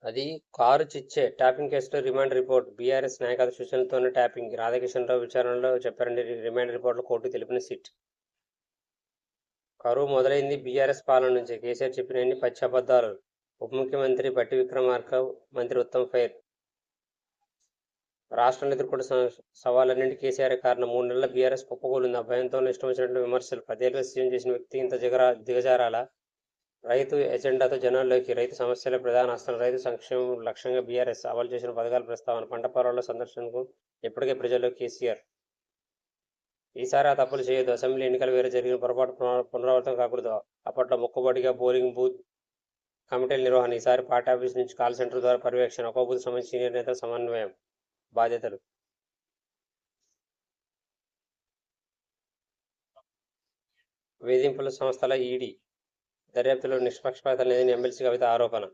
అది car చిచ్చే tapping కేసులో remand report BRS నాయకత్వ సూచనలతోనే ట్యాపింగ్ రాధాకిషన్రావు విచారణలో చెప్పారండి రిమాండ్ రిపోర్ట్లో కోర్టు తెలిపిన సిట్ కరువు మొదలైంది బీఆర్ఎస్ పాలన నుంచి కేసీఆర్ చెప్పిన పచ్చి అబద్ధాలు ఉప ముఖ్యమంత్రి బట్టి విక్రమార్క మంత్రి ఉత్తమ్ ఫైర్ రాష్ట్రంలో ఎదుర్కొంటున్న సవాళ్ళన్నింటి కేసీఆర్ కారణం 3 నెలల బీఆర్ఎస్ కుప్పకూలింది భయంతో ఇష్టం వచ్చినట్లు విమర్శలు 10 ఏళ్లుగా సీఎం చేసిన వ్యక్తి ఇంత దిగజారాల రైతు ఎజెండాతో జనాల్లోకి రైతు సమస్యలే ప్రధాన అస్త్రం రైతు సంక్షేమం లక్ష్యంగా బీఆర్ఎస్ అమలు చేసిన పథకాల ప్రస్తావన పంట పొలాల సందర్శనకు ఇప్పటికే ప్రజల్లో కేసీఆర్ ఈసారి ఆ తప్పులు చేయొద్దు అసెంబ్లీ ఎన్నికలు వేరే జరిగిన పొరపాటు పునరావృతం కాకూడదు అప్పట్లో మొక్కుబడిగా పోలింగ్ బూత్ కమిటీల నిర్వహణ ఈసారి పార్టీ ఆఫీస్ నుంచి కాల్ సెంటర్ ద్వారా పర్యవేక్షణ ఒక్కో బూత్ సంబంధించి సీనియర్ నేతల సమన్వయం బాధ్యతలు వేధింపుల సంస్థల ఈడీ దర్యాప్తులో నిష్పక్షపాతం లేదని ఎమ్మెల్సీ కవిత ఆరోపణ